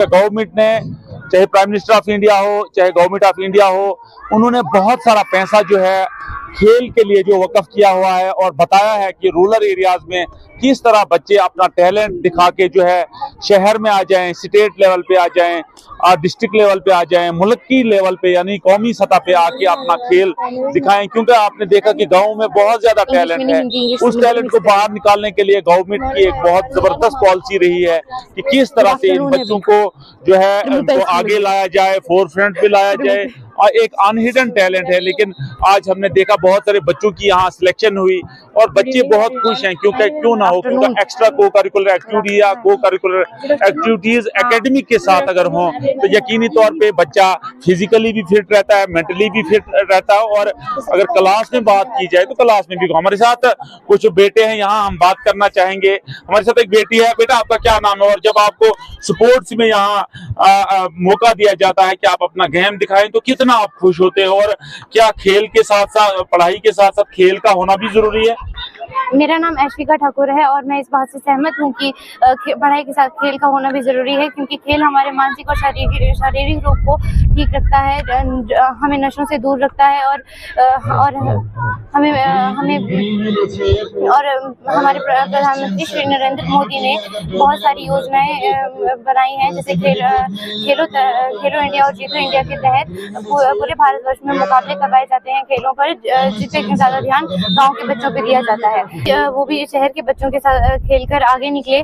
Government ने, चाहे prime minister of India हो, चाहे गवर्नमेंट ऑफ इंडिया हो, उन्होंने बहुत सारा पैसा जो है खेल के लिए जो वक़्फ किया हुआ है और बताया है कि रूरल एरियाज में किस तरह बच्चे अपना टैलेंट दिखा के जो है शहर में आ जाएं, स्टेट लेवल पे आ जाएं, डिस्ट्रिक्ट लेवल पे आ जाएं, मुल्क की लेवल पे यानी कौमी सतह पे आके अपना खेल दिखाएं। क्योंकि आपने देखा कि गाँव में बहुत ज्यादा टैलेंट है, उस टैलेंट को बाहर निकालने के लिए गवर्नमेंट की एक बहुत जबरदस्त पॉलिसी रही है कि किस तरह से इन बच्चों को जो है उनको आगे लाया जाए, फोर फ्रंट पे लाया जाए। और एक अनहिडन टैलेंट है, लेकिन आज हमने देखा बहुत सारे बच्चों की यहाँ सिलेक्शन हुई और बच्चे बहुत खुश हैं। क्यों ना हो, क्योंकि एक्स्ट्रा को करिकुलर एक्टिविटी या को करिकुलर एक्टिविटीज एकेडमिक के साथ अगर हों तो यकीनी तौर पे बच्चा फिजिकली भी फिट रहता है, मेंटली भी फिट रहता है। और अगर क्लास में बात की जाए तो क्लास में भी हमारे साथ कुछ बेटे हैं, यहाँ हम बात करना चाहेंगे। हमारे साथ एक बेटी है। बेटा, आपका क्या नाम है? और जब आपको स्पोर्ट्स में यहाँ मौका दिया जाता है कि आप अपना गेम दिखाएं तो कितना आप खुश होते हो? और क्या खेल के साथ साथ, पढ़ाई के साथ साथ खेल का होना भी जरूरी है? मेरा नाम ऐश्विका ठाकुर है और मैं इस बात से सहमत हूँ कि पढ़ाई के साथ खेल का होना भी जरूरी है, क्योंकि खेल हमारे मानसिक और शारीरिक रूप को ठीक रखता है, हमें नशों से दूर रखता है और हमें और हमारे प्रधानमंत्री श्री नरेंद्र मोदी ने बहुत सारी योजनाएं बनाई हैं, जैसे खेलो इंडिया और जीतो इंडिया के तहत पूरे भारतवर्ष में मुकाबले करवाए जाते हैं खेलों पर, जिससे ज्यादा ध्यान गाँव के बच्चों पर दिया जाता है। वो भी शहर के बच्चों के साथ खेलकर आगे निकले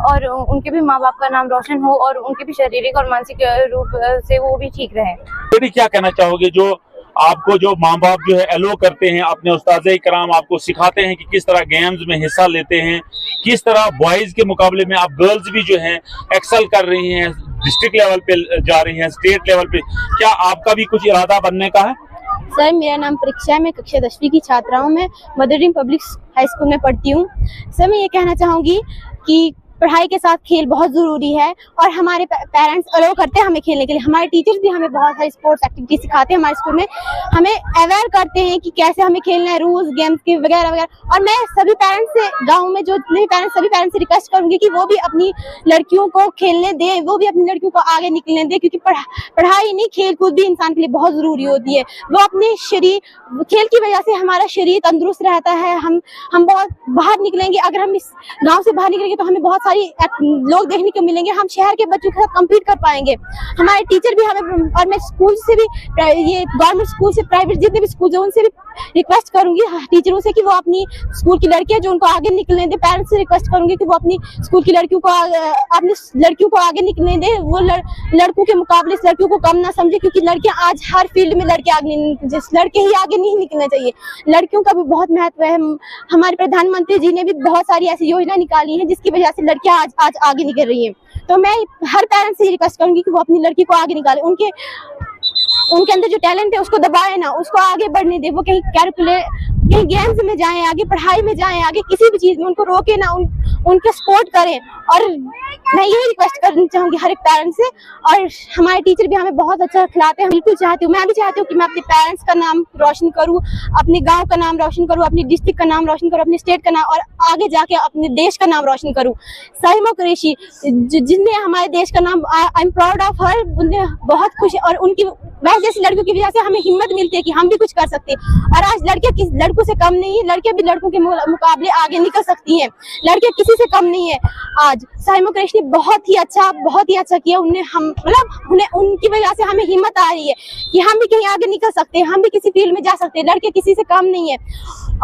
और उनके भी माँ बाप का नाम रोशन हो और उनके भी शारीरिक और मानसिक रूप से वो भी ठीक रहे। बेटी, क्या कहना चाहोगे? जो आपको जो माँ बाप जो है एलो करते हैं, अपने उस्ताद इकराम आपको सिखाते हैं कि किस तरह गेम्स में हिस्सा लेते हैं, किस तरह बॉयज के मुकाबले में आप गर्ल्स भी जो है एक्सेल कर रही हैं, डिस्ट्रिक्ट लेवल पे जा रही हैं, स्टेट लेवल पे, क्या आपका भी कुछ इरादा बनने का है? सर, मेरा नाम परीक्षा है, मैं कक्षा 10वीं की छात्रा हूँ, मैं mother dream public high school में पढ़ती हूँ। सर, मैं ये कहना चाहूँगी कि पढ़ाई के साथ खेल बहुत जरूरी है और हमारे पेरेंट्स अलाउ करते हैं हमें खेलने के लिए। हमारे टीचर्स भी हमें बहुत सारी स्पोर्ट्स एक्टिविटी सिखाते हैं हमारे स्कूल में, हमें अवेयर करते हैं कि कैसे हमें खेलना है, रूल्स गेम्स के वगैरह वगैरह। और मैं सभी पेरेंट्स से, गांव में जो जितने भी सभी पेरेंट्स से रिक्वेस्ट करूंगी कि वो भी अपनी लड़कियों को खेलने दें, वो भी अपनी लड़कियों को आगे निकलने दें, क्योंकि पढ़ाई नहीं, खेल कूद भी इंसान के लिए बहुत जरूरी होती है। वो अपने शरीर, खेल की वजह से हमारा शरीर तंदुरुस्त रहता है। हम बहुत बाहर निकलेंगे, अगर हम इस गाँव से बाहर निकलेंगे तो हमें बहुत सारी लोग देखने को मिलेंगे, हम शहर के बच्चों के साथ कम्पीट कर पाएंगे। हमारे टीचर भी हमें, और मैं स्कूल से भी, ये गवर्नमेंट स्कूल से प्राइवेट जितने भी स्कूल है उनसे भी रिक्वेस्ट करूंगी टीचरों से कि वो अपनी स्कूल की लड़कियां जो उनको आगे निकलने दे। पेरेंट्स से रिक्वेस्ट करूंगी कि वो अपनी स्कूल की लड़कियों को, अपनी लड़कियों को आगे निकलने दे। वो लड़कों के मुकाबले इस लड़कियों को कम ना समझे, क्योंकि लड़कियां आज हर फील्ड में लड़के ही आगे नहीं निकलने चाहिए। लड़कियों का भी बहुत महत्व है। हमारे प्रधानमंत्री जी ने भी बहुत सारी ऐसी योजना निकाली है जिसकी वजह से लड़कियां आज आगे निकल रही हैं। तो मैं हर पेरेंट्स से रिक्वेस्ट करूंगी कि वो अपनी लड़की को आगे निकाले, उनके अंदर जो टैलेंट है उसको दबाए ना, उसको आगे बढ़ने दे। वो कहीं गेम्स में जाएं, आगे पढ़ाई में जाएं, आगे किसी भी चीज में उनको रोके ना, उनके सपोर्ट करें। और मैं यही रिक्वेस्ट करनी चाहूंगी हर एक पेरेंट्स से। और हमारे टीचर भी हमें बहुत अच्छा खिलाते हैं। बिल्कुल चाहती हूँ, मैं भी चाहती हूँ कि मैं अपने पेरेंट्स का नाम रोशन करूँ, अपने गाँव का नाम रोशन करूँ, अपनी डिस्ट्रिक्ट का नाम रोशन करूँ, अपने स्टेट का नाम, और आगे जाके अपने देश का नाम रोशन करूँ। साहिमा कुरैशी जिनने हमारे देश का नाम, I am proud of her, उन्हें बहुत खुश, और उनकी वैसे जैसी लड़कियों की वजह से हमें हिम्मत मिलती है कि हम भी कुछ कर सकते हैं। और आज लड़कियां लड़कों से कम नहीं है, लड़कियां भी लड़कों के मुकाबले आगे निकल सकती हैं। लड़कियां किसी से कम नहीं है। आज साहिमा कुरैशी ने बहुत ही अच्छा किया। उनकी वजह से हमें हिम्मत आ रही है कि हम भी कहीं आगे निकल सकते हैं, हम भी किसी फील्ड में जा सकते हैं। लड़के किसी से कम नहीं है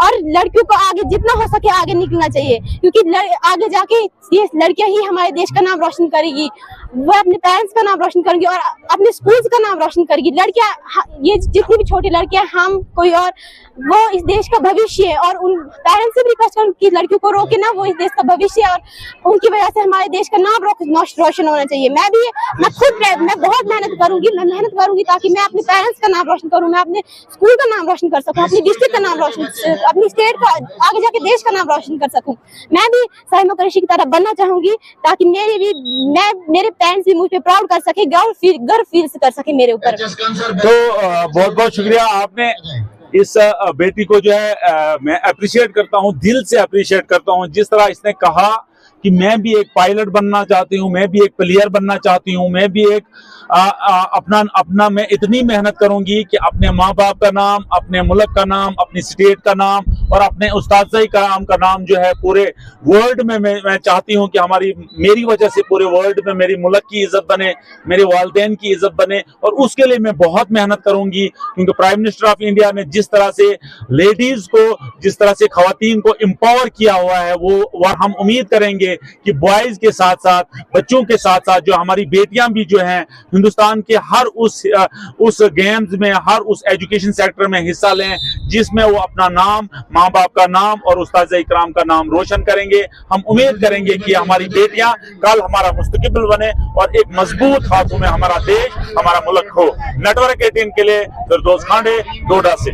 और लड़कियों को आगे जितना हो सके आगे निकलना चाहिए, क्योंकि आगे जाके ये लड़कियां ही हमारे देश का नाम रोशन करेगी, वो अपने पेरेंट्स का नाम रोशन करेंगी और अपने स्कूल्स का नाम रोशन करेगी। लड़कियां, ये जितनी भी छोटी लड़कियां, हम कोई और, वो इस देश का भविष्य है। और उन पेरेंट्स से भी रिक्वेस्ट करूं कि लड़कियों को रोके ना, वो इस देश का भविष्य है और उनकी वजह से हमारे देश का नाम रोशन होना चाहिए। मैं बहुत मेहनत करूंगी ताकि मैं अपने पेरेंट्स का नाम रोशन करूं, मैं अपने स्कूल का नाम रोशन कर सकूं, अपनी डिस्ट्रिक्ट का नाम रोशन, अपनी स्टेट का, आगे जाके देश का नाम रोशन कर सकूं। मैं भी साहिमा कुरैशी की तरह बनना चाहूंगी ताकि मेरे पेरेंट्स भी मुझ पे प्राउड कर सके, गर्व फील कर सके मेरे ऊपर। तो बहुत बहुत शुक्रिया। आपने इस बेटी को जो है मैं अप्रिशिएट करता हूँ, दिल से अप्रिशिएट करता हूँ, जिस तरह इसने कहा कि मैं भी एक पायलट बनना चाहती हूँ, मैं भी एक प्लेयर बनना चाहती हूँ, मैं भी एक अपना मैं इतनी मेहनत करूंगी कि अपने माँ बाप का नाम, अपने मुल्क का नाम, अपनी स्टेट का नाम और अपने उस्ताद-ए कराम का नाम जो है पूरे वर्ल्ड में मैं चाहती हूँ कि मेरी वजह से पूरे वर्ल्ड में मेरी मुल्क की इज्जत बने, मेरे वालिदैन की इज्जत बने। और उसके लिए मैं बहुत मेहनत करूंगी, क्योंकि प्राइम मिनिस्टर ऑफ इंडिया ने जिस तरह से लेडीज को, जिस तरह से खवातीन को एम्पावर किया हुआ है, वो हम उम्मीद करेंगे कि बॉयज के साथ साथ, बच्चों के साथ साथ जो हमारी बेटियां भी जो हैं हिंदुस्तान के हर उस गेम्स में, हर उस एजुकेशन सेक्टर में हिस्सा लें जिसमें वो अपना नाम, माँ बाप का नाम और उस्ताद-ए कराम का नाम रोशन करेंगे। हम उम्मीद करेंगे कि हमारी बेटियां कल हमारा मुस्तकबिल बने और एक मजबूत हाथों में हमारा देश, हमारा मुल्क हो। नेटवर्क 18 के लिए फिरदौस खांडे, डोडा से।